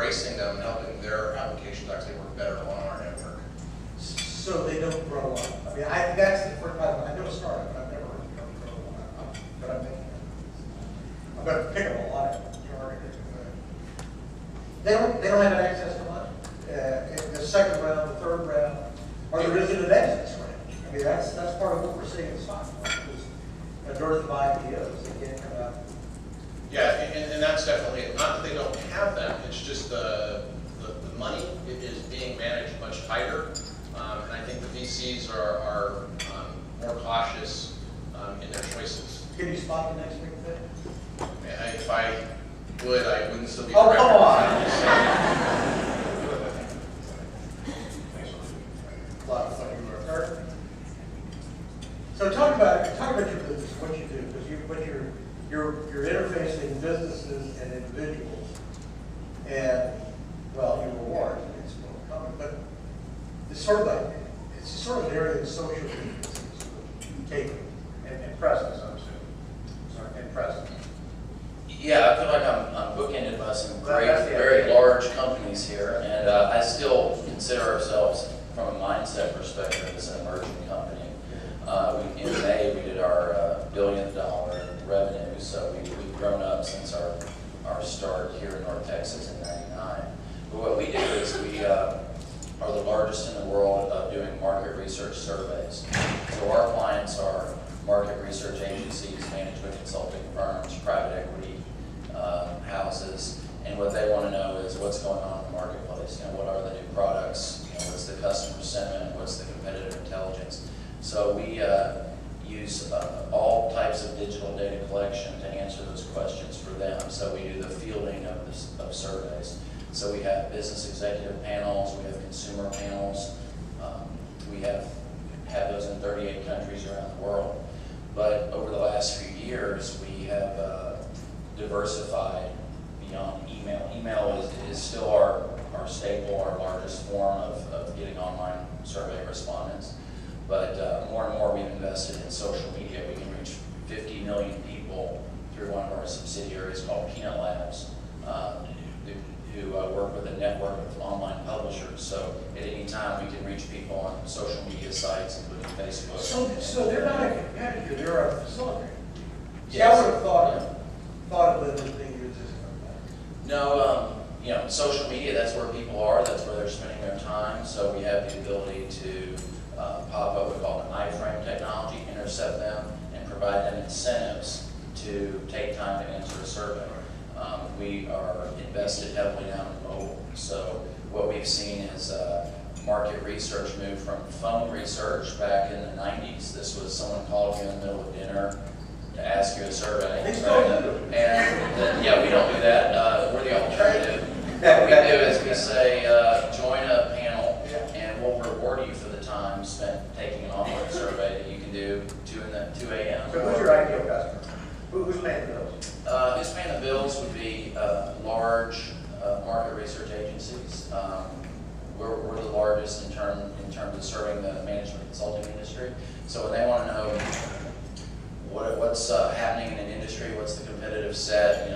embracing them and helping their applications actually work better on our network. So they don't grow up. I mean, that's the first time I know a startup, but I've never heard of them grow up. But I'm thinking, I'm going to pick up a lot of targets. They don't have access to money. In the second round, the third round, or there isn't an exit range. I mean, that's part of what we're seeing in the stock market. Is a dearth of IPOs. They can't come out. Yeah, and that's definitely, not that they don't have them, it's just the money is being managed much tighter. And I think the VCs are more cautious in their choices. Can you spot the next big thing? If I would, I wouldn't still be Oh, director. come on. A lot of fun. So talk about your business, what you do, because you're interfacing businesses and individuals, and well, you reward. It's more common, but it's sort of an area of social business. Take and presence, I'm assuming. Sorry, and presence. Yeah, I feel like I'm bookended by some great, very large companies here, and I still consider ourselves, from a mindset perspective, as an emerging company. In May, we did our $1 billion revenue, so we've grown up since our start here in North Texas in '99. But what we do is we are the largest in the world of doing market research surveys. So our clients are market research agencies, management consulting firms, private equity houses, and what they want to know is what's going on in the marketplace. What are the new products? What's the customer sentiment? What's the competitive intelligence? So we use all types of digital data collection to answer those questions for them. So we do the fielding of surveys. So we have business executive panels, we have consumer panels, we have those in 38 countries around the world. But over the last few years, we have diversified beyond email. Email is still our staple, our largest form of getting online survey respondents. But more and more we've invested in social media. We can reach 50 million people through one of our subsidiaries called Peanut Labs, who work with a network of online publishers. So at any time we can reach people on social media sites, including Facebook. So they're not a competitor, they're a facilitator. Yes. I would have thought of them as being used as a competitor. No, social media, that's where people are, that's where they're spending their time. So we have the ability to pop up what we call an iframe technology, intercept them, and provide them incentives to take time to answer a survey. We are invested heavily now in mobile. So what we've seen is market research move from phone research back in the 90s. This was someone called you in the middle of dinner to ask you a survey. They still do. And yeah, we don't do that. We're the alternative. What we do is we say, join a panel, and we'll reward you for the time spent taking an online survey that you can do 2 a.m. So who's your ideal customer? Who's paying the bills? Who's paying the bills would be large market research agencies. We're the largest in terms of serving the management consulting industry. So when they want to know what's happening in an industry, what's the competitive set,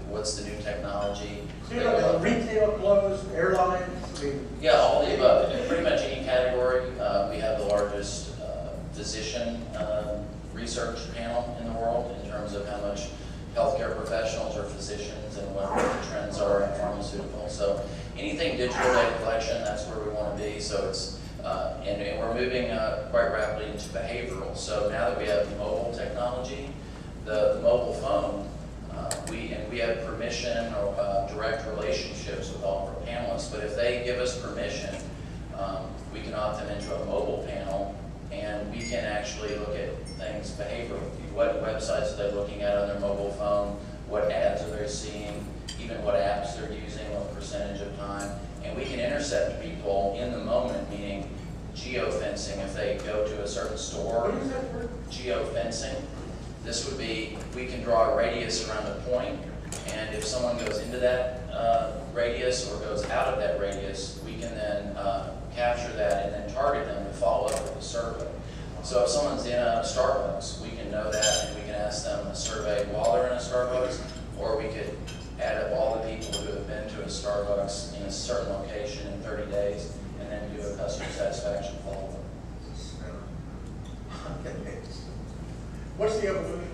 what's the new technology. So you're looking at retail, clothes, airlines? Yeah, all the above. In pretty much any category. We have the largest physician research panel in the world in terms of how much healthcare professionals are physicians and what the trends are in pharmaceuticals. So anything digital data collection, that's where we want to be. So it's and we're moving quite rapidly into behavioral. So now that we have mobile technology, the mobile phone, we have permission or direct relationships with all of our panelists. But if they give us permission, we can opt them into a mobile panel, and we can actually look at things behaviorally. What websites are they looking at on their mobile phone? What ads are they seeing? Even what apps they're using, what percentage of time. And we can intercept people in the moment, meaning geofencing. If they go to a certain store, What is that word? geofencing. This would be, we can draw a radius around a point, and if someone goes into that radius or goes out of that radius, we can then capture that and then target them to follow up with a survey. So if someone's in a Starbucks, we can know that, and we can ask them a survey while they're in a Starbucks, or we could add up all the people who have been to a Starbucks in a certain location in 30 days, and then do a customer satisfaction follow-up. Okay. What's the evolution